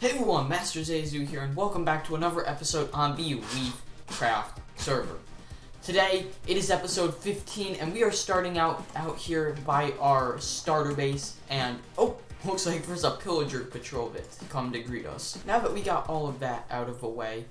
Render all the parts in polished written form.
Hey everyone, MasterZaiahzoo here, and welcome back to another episode on the LeaF Craft server. Today, it is episode 15, and we are starting out here by our starter base, and looks like there's a pillager patrol that's come to greet us. Now that we got all of that out of the way,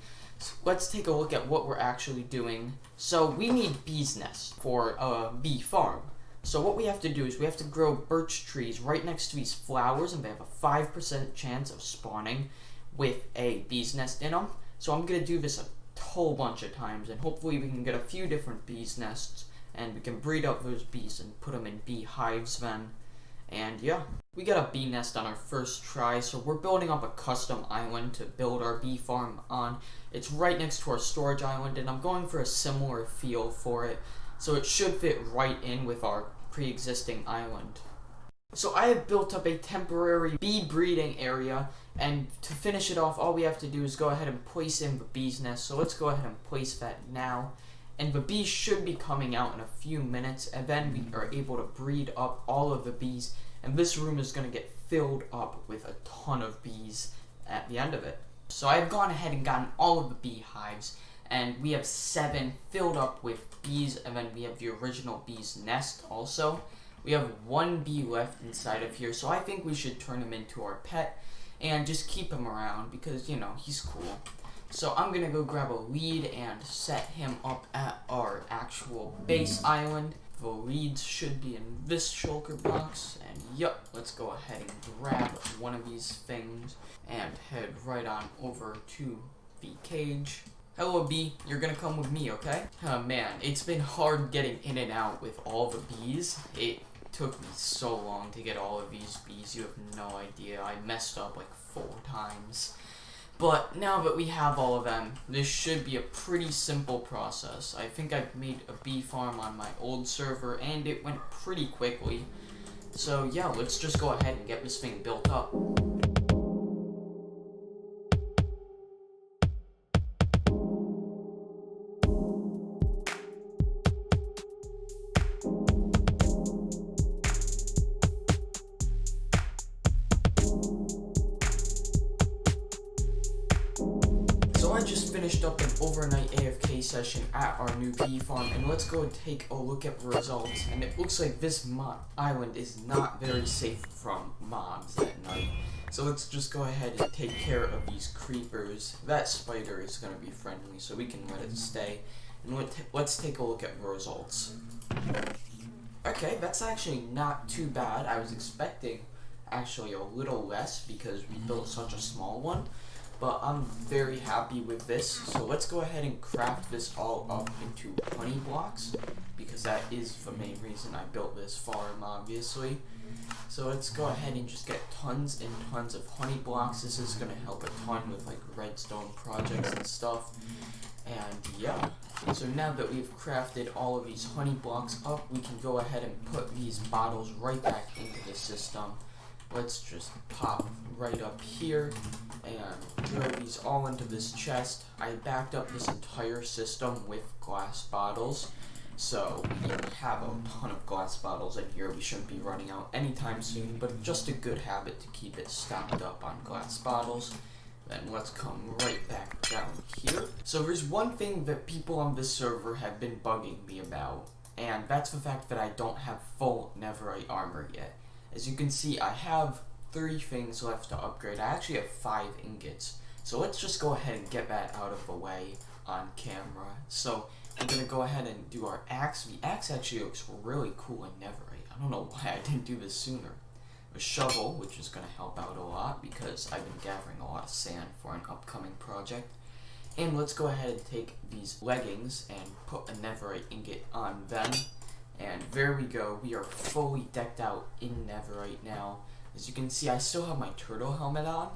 let's take a look at what we're actually doing. So, we need bees' nests for a bee farm. So what we have to do is we have to grow birch trees right next to these flowers, and they have a 5% chance of spawning with a bee's nest in them. So I'm going to do this a whole bunch of times, and hopefully we can get a few different bees' nests, and we can breed up those bees and put them in bee hives then. And yeah, we got a bee nest on our first try, so we're building up a custom island to build our bee farm on. It's right next to our storage island, and I'm going for a similar feel for it, so it should fit right in with our pre-existing island. So I have built up a temporary bee breeding area, and to finish it off, all we have to do is go ahead and place in the bee's nest. So let's go ahead and place that now. And the bees should be coming out in a few minutes, and then we are able to breed up all of the bees, and this room is going to get filled up with a ton of bees at the end of it. So I've gone ahead and gotten all of the bee hives, and we have 7 filled up with bees, and then we have the original bee's nest also. We have 1 bee left inside of here, so I think we should turn him into our pet and just keep him around because, you know, he's cool. So I'm gonna go grab a lead and set him up at our actual base island. The leads should be in this shulker box, and yup, let's go ahead and grab one of these things and head right on over to the cage. Hello bee, you're gonna come with me, okay? Oh man, it's been hard getting in and out with all the bees. It took me so long to get all of these bees, you have no idea. I messed up like 4 times. But now that we have all of them, this should be a pretty simple process. I think I've made a bee farm on my old server, and it went pretty quickly. So yeah, let's just go ahead and get this thing built up. So I just finished up an overnight AFK session at our new bee farm, and let's go and take a look at the results. And it looks like this island is not very safe from mobs at night. So let's just go ahead and take care of these creepers. That spider is going to be friendly, so we can let it stay. And let's take a look at the results. Okay, that's actually not too bad. I was expecting actually a little less because we built such a small one. But I'm very happy with this, so let's go ahead and craft this all up into honey blocks, because that is the main reason I built this farm, obviously. So let's go ahead and just get tons and tons of honey blocks. This is going to help a ton with like redstone projects and stuff. And yeah, so now that we've crafted all of these honey blocks up, we can go ahead and put these bottles right back into the system. Let's just pop right up here and throw these all into this chest. I backed up this entire system with glass bottles, so we have a ton of glass bottles in here. We shouldn't be running out anytime soon, but just a good habit to keep it stocked up on glass bottles. Then let's come right back down here. So there's one thing that people on this server have been bugging me about, and that's the fact that I don't have full netherite armor yet. As you can see, I have 3 things left to upgrade. I actually have 5 ingots. So let's just go ahead and get that out of the way on camera. So we're going to go ahead and do our axe. The axe actually looks really cool in netherite. I don't know why I didn't do this sooner. A shovel, which is going to help out a lot because I've been gathering a lot of sand for an upcoming project. And let's go ahead and take these leggings and put a netherite ingot on them. And there we go, we are fully decked out in netherite now. As you can see, I still have my turtle helmet on.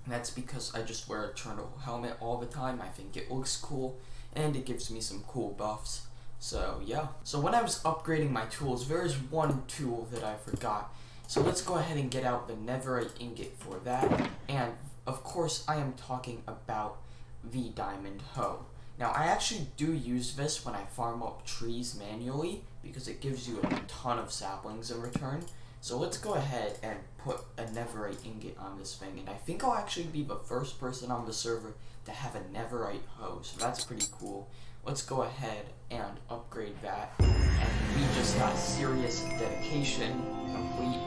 And that's because I just wear a turtle helmet all the time. I think it looks cool, and it gives me some cool buffs. So yeah. So when I was upgrading my tools, there is one tool that I forgot. So let's go ahead and get out the netherite ingot for that. And of course, I am talking about the diamond hoe. Now, I actually do use this when I farm up trees manually, because it gives you a ton of saplings in return. So let's go ahead and put a netherite ingot on this thing, and I think I'll actually be the first person on the server to have a netherite hoe, so that's pretty cool. Let's go ahead and upgrade that, and we just got serious dedication complete,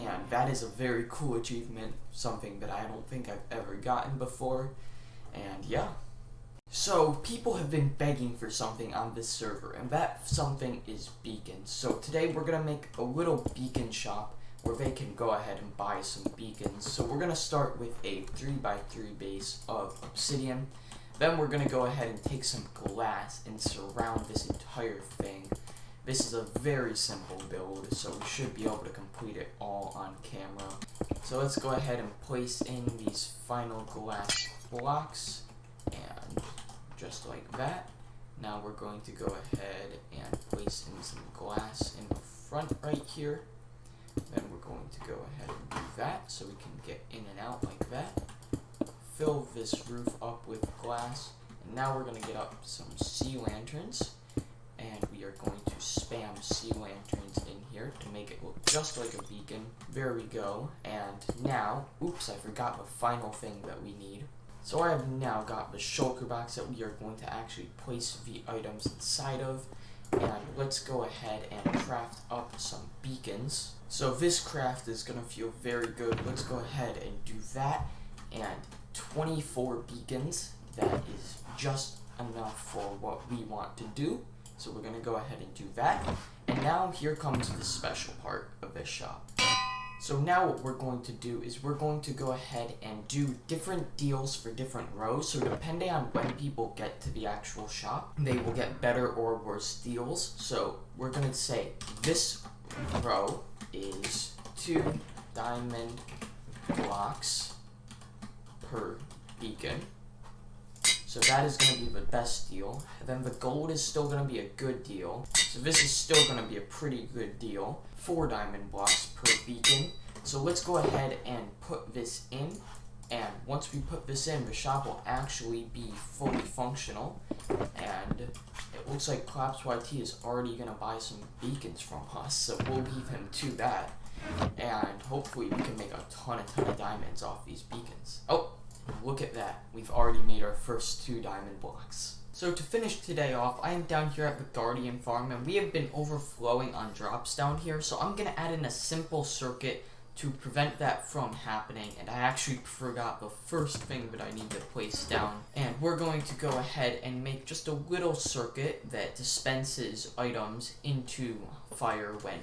and that is a very cool achievement, something that I don't think I've ever gotten before, and yeah. So people have been begging for something on this server, and that something is beacons. So today we're gonna make a little beacon shop where they can go ahead and buy some beacons. So we're gonna start with a 3x3 base of obsidian. Then we're gonna go ahead and take some glass and surround this entire thing. This is a very simple build, so we should be able to complete it all on camera. So let's go ahead and place in these final glass blocks, and just like that. Now we're going to go ahead and place in some glass in the front right here. Then we're going to go ahead and do that so we can get in and out like that. Fill this roof up with glass, and now we're going to get up some sea lanterns, and we are going to spam sea lanterns in here to make it look just like a beacon. There we go. And now, oops, I forgot the final thing that we need. So I have now got the shulker box that we are going to actually place the items inside of, and let's go ahead and craft up some beacons. So this craft is going to feel very good. Let's go ahead and do that, and 24 beacons, that is just enough for what we want to do. So we're going to go ahead and do that, and now here comes the special part of this shop. So now what we're going to do is we're going to go ahead and do different deals for different rows. So depending on when people get to the actual shop, they will get better or worse deals. So we're going to say this row is 2 diamond blocks per beacon. So that is going to be the best deal. And then the gold is still going to be a good deal. So this is still going to be a pretty good deal. 4 diamond blocks per beacon. So let's go ahead and put this in. And once we put this in, the shop will actually be fully functional. And it looks like Collapse YT is already going to buy some beacons from us. So we'll leave him to that. And hopefully we can make a ton of diamonds off these beacons. Oh! Look at that, we've already made our first 2 diamond blocks. So to finish today off, I am down here at the Guardian farm, and we have been overflowing on drops down here, so I'm going to add in a simple circuit to prevent that from happening, and I actually forgot the first thing that I need to place down. And we're going to go ahead and make just a little circuit that dispenses items into fire when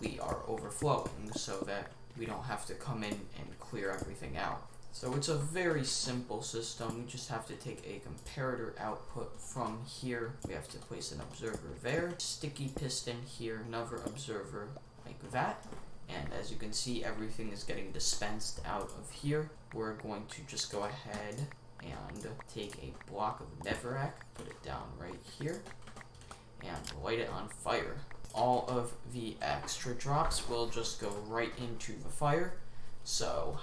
we are overflowing, so that we don't have to come in and clear everything out. So it's a very simple system. We just have to take a comparator output from here. We have to place an observer there, sticky piston here, another observer like that. And as you can see, everything is getting dispensed out of here. We're going to just go ahead and take a block of netherrack, put it down right here, and light it on fire. All of the extra drops will just go right into the fire. So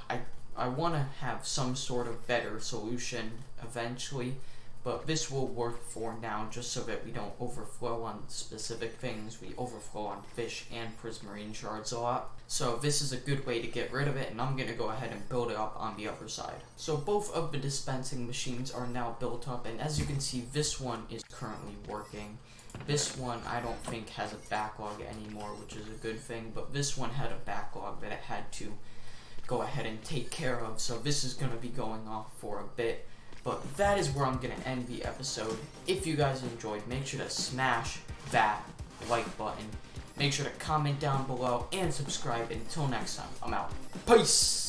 I want to have some sort of better solution eventually, but this will work for now just so that we don't overflow on specific things. We overflow on fish and prismarine shards a lot. So this is a good way to get rid of it, and I'm going to go ahead and build it up on the other side. So both of the dispensing machines are now built up, and as you can see, this one is currently working. This one I don't think has a backlog anymore, which is a good thing, but this one had a backlog that it had to go ahead and take care of, so this is going to be going off for a bit. But that is where I'm going to end the episode. If you guys enjoyed, make sure to smash that like button. Make sure to comment down below and subscribe. Until next time, I'm out. Peace!